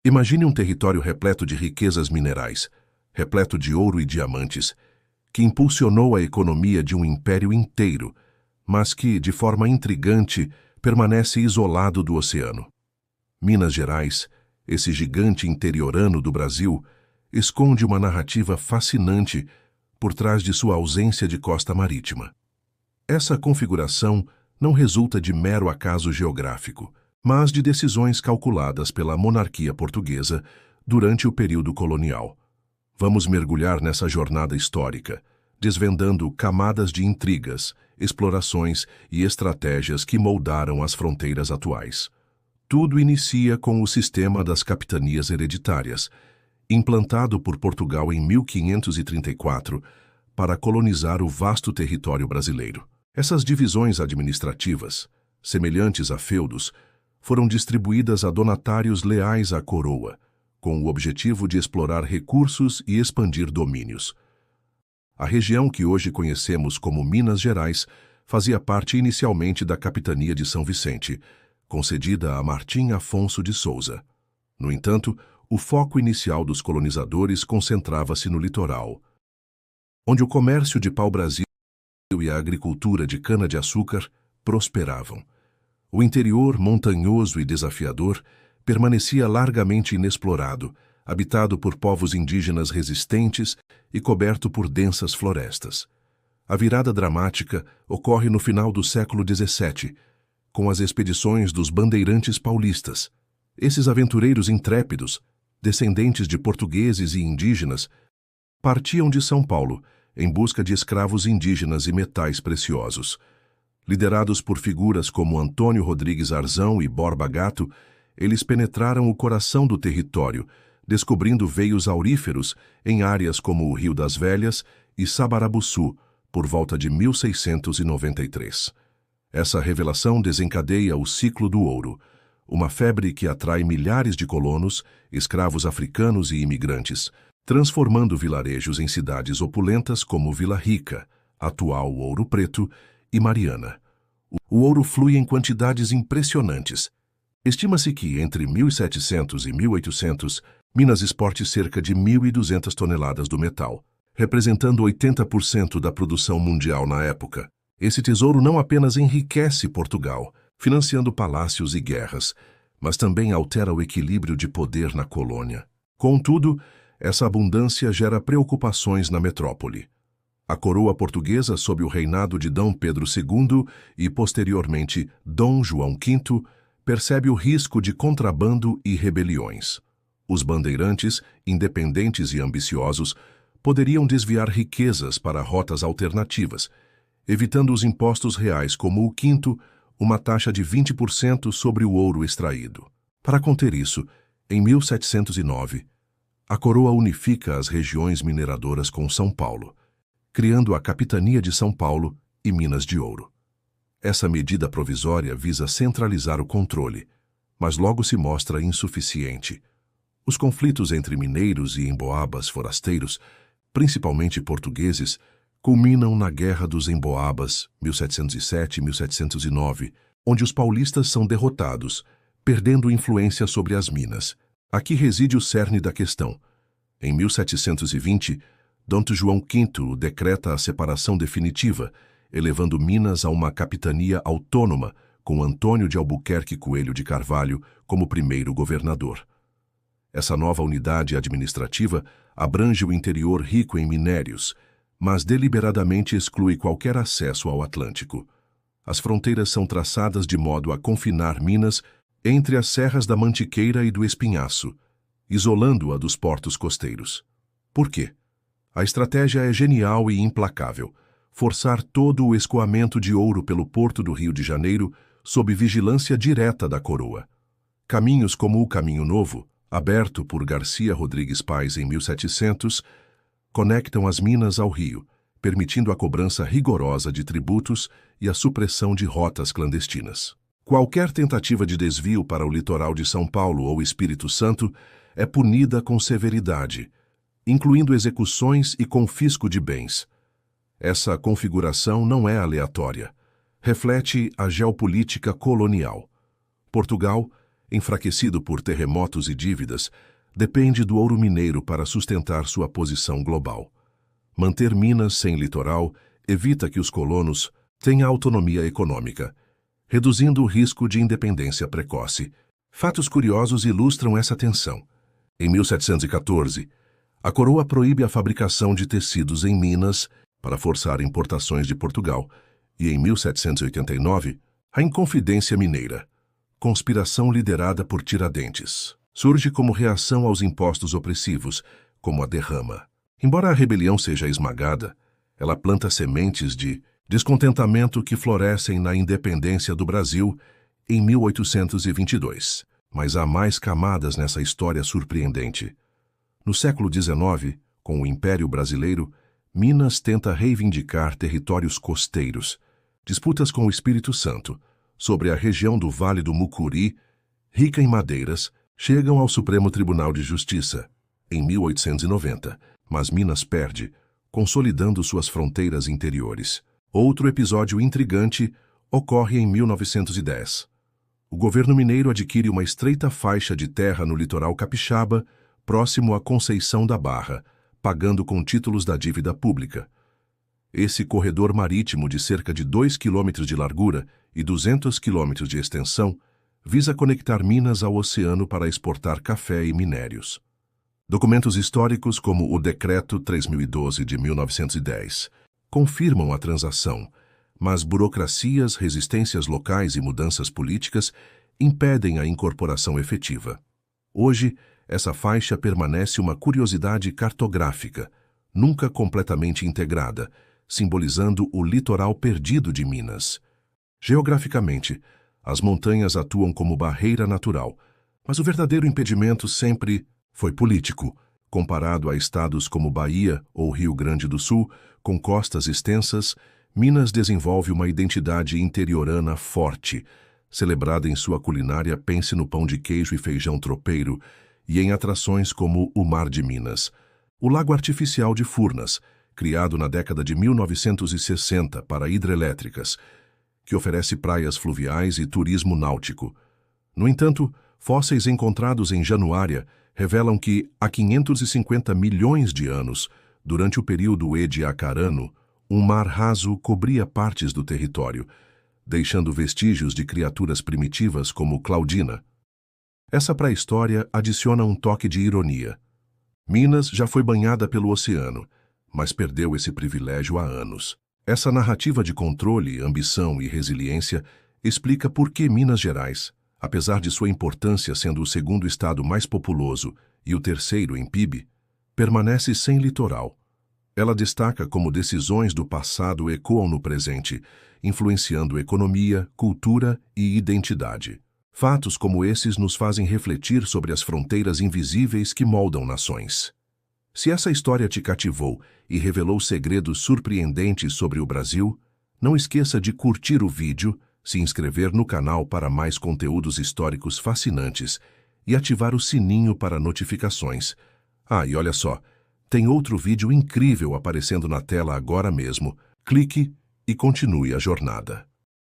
Imagine um território repleto de riquezas minerais, repleto de ouro e diamantes, que impulsionou a economia de um império inteiro, mas que, de forma intrigante, permanece isolado do oceano. Minas Gerais, esse gigante interiorano do Brasil, esconde uma narrativa fascinante por trás de sua ausência de costa marítima. Essa configuração não resulta de mero acaso geográfico, mas de decisões calculadas pela monarquia portuguesa durante o período colonial. Vamos mergulhar nessa jornada histórica, desvendando camadas de intrigas, explorações e estratégias que moldaram as fronteiras atuais. Tudo inicia com o sistema das capitanias hereditárias, implantado por Portugal em 1534 para colonizar o vasto território brasileiro. Essas divisões administrativas, semelhantes a feudos, foram distribuídas a donatários leais à coroa, com o objetivo de explorar recursos e expandir domínios. A região que hoje conhecemos como Minas Gerais fazia parte inicialmente da capitania de São Vicente, concedida a Martim Afonso de Souza. No entanto, o foco inicial dos colonizadores concentrava-se no litoral, onde o comércio de pau-brasil e a agricultura de cana-de-açúcar prosperavam. O interior, montanhoso e desafiador, permanecia largamente inexplorado, habitado por povos indígenas resistentes e coberto por densas florestas. A virada dramática ocorre no final do século XVII, com as expedições dos bandeirantes paulistas. Esses aventureiros intrépidos, descendentes de portugueses e indígenas, partiam de São Paulo em busca de escravos indígenas e metais preciosos. Liderados por figuras como Antônio Rodrigues Arzão e Borba Gato, eles penetraram o coração do território, descobrindo veios auríferos em áreas como o Rio das Velhas e Sabarabuçu, por volta de 1693. Essa revelação desencadeia o ciclo do ouro, uma febre que atrai milhares de colonos, escravos africanos e imigrantes, transformando vilarejos em cidades opulentas como Vila Rica, atual Ouro Preto, e Mariana. O ouro flui em quantidades impressionantes. Estima-se que, entre 1700 e 1800, Minas exporte cerca de 1.200 toneladas do metal, representando 80% da produção mundial na época. Esse tesouro não apenas enriquece Portugal, financiando palácios e guerras, mas também altera o equilíbrio de poder na colônia. Contudo, essa abundância gera preocupações na metrópole. A coroa portuguesa, sob o reinado de Dom Pedro II e, posteriormente, Dom João V, percebe o risco de contrabando e rebeliões. Os bandeirantes, independentes e ambiciosos, poderiam desviar riquezas para rotas alternativas, evitando os impostos reais como o quinto, uma taxa de 20% sobre o ouro extraído. Para conter isso, em 1709, a coroa unifica as regiões mineradoras com São Paulo, criando a Capitania de São Paulo e Minas de Ouro. Essa medida provisória visa centralizar o controle, mas logo se mostra insuficiente. Os conflitos entre mineiros e emboabas forasteiros, principalmente portugueses, culminam na Guerra dos Emboabas, 1707 e 1709, onde os paulistas são derrotados, perdendo influência sobre as minas. Aqui reside o cerne da questão. Em 1720, Dom João V decreta a separação definitiva, elevando Minas a uma capitania autônoma, com Antônio de Albuquerque Coelho de Carvalho como primeiro governador. Essa nova unidade administrativa abrange o interior rico em minérios, mas deliberadamente exclui qualquer acesso ao Atlântico. As fronteiras são traçadas de modo a confinar Minas entre as serras da Mantiqueira e do Espinhaço, isolando-a dos portos costeiros. Por quê? A estratégia é genial e implacável: forçar todo o escoamento de ouro pelo porto do Rio de Janeiro sob vigilância direta da coroa. Caminhos como o Caminho Novo, aberto por Garcia Rodrigues Pais em 1700, conectam as minas ao rio, permitindo a cobrança rigorosa de tributos e a supressão de rotas clandestinas. Qualquer tentativa de desvio para o litoral de São Paulo ou Espírito Santo é punida com severidade, incluindo execuções e confisco de bens. Essa configuração não é aleatória. Reflete a geopolítica colonial. Portugal, enfraquecido por terremotos e dívidas, depende do ouro mineiro para sustentar sua posição global. Manter Minas sem litoral evita que os colonos tenham autonomia econômica, reduzindo o risco de independência precoce. Fatos curiosos ilustram essa tensão. Em 1714, a coroa proíbe a fabricação de tecidos em Minas para forçar importações de Portugal, e em 1789, a Inconfidência Mineira, conspiração liderada por Tiradentes, surge como reação aos impostos opressivos, como a derrama. Embora a rebelião seja esmagada, ela planta sementes de descontentamento que florescem na independência do Brasil em 1822. Mas há mais camadas nessa história surpreendente. No século XIX, com o Império Brasileiro, Minas tenta reivindicar territórios costeiros. Disputas com o Espírito Santo sobre a região do Vale do Mucuri, rica em madeiras, chegam ao Supremo Tribunal de Justiça, em 1890, mas Minas perde, consolidando suas fronteiras interiores. Outro episódio intrigante ocorre em 1910. O governo mineiro adquire uma estreita faixa de terra no litoral capixaba, próximo à Conceição da Barra, pagando com títulos da dívida pública. Esse corredor marítimo de cerca de 2 quilômetros de largura e 200 quilômetros de extensão visa conectar Minas ao oceano para exportar café e minérios. Documentos históricos como o Decreto 3012 de 1910 confirmam a transação, mas burocracias, resistências locais e mudanças políticas impedem a incorporação efetiva. Hoje, essa faixa permanece uma curiosidade cartográfica, nunca completamente integrada, simbolizando o litoral perdido de Minas. Geograficamente, as montanhas atuam como barreira natural, mas o verdadeiro impedimento sempre foi político. Comparado a estados como Bahia ou Rio Grande do Sul, com costas extensas, Minas desenvolve uma identidade interiorana forte, celebrada em sua culinária, pense no pão de queijo e feijão tropeiro, e em atrações como o Mar de Minas. O Lago Artificial de Furnas, criado na década de 1960 para hidrelétricas, que oferece praias fluviais e turismo náutico. No entanto, fósseis encontrados em Januária revelam que, há 550 milhões de anos, durante o período Ediacarano, um mar raso cobria partes do território, deixando vestígios de criaturas primitivas como Claudina. Essa pré-história adiciona um toque de ironia. Minas já foi banhada pelo oceano, mas perdeu esse privilégio há anos. Essa narrativa de controle, ambição e resiliência explica por que Minas Gerais, apesar de sua importância sendo o segundo estado mais populoso e o terceiro em PIB, permanece sem litoral. Ela destaca como decisões do passado ecoam no presente, influenciando economia, cultura e identidade. Fatos como esses nos fazem refletir sobre as fronteiras invisíveis que moldam nações. Se essa história te cativou e revelou segredos surpreendentes sobre o Brasil, não esqueça de curtir o vídeo, se inscrever no canal para mais conteúdos históricos fascinantes e ativar o sininho para notificações. Ah, e olha só, tem outro vídeo incrível aparecendo na tela agora mesmo. Clique e continue a jornada.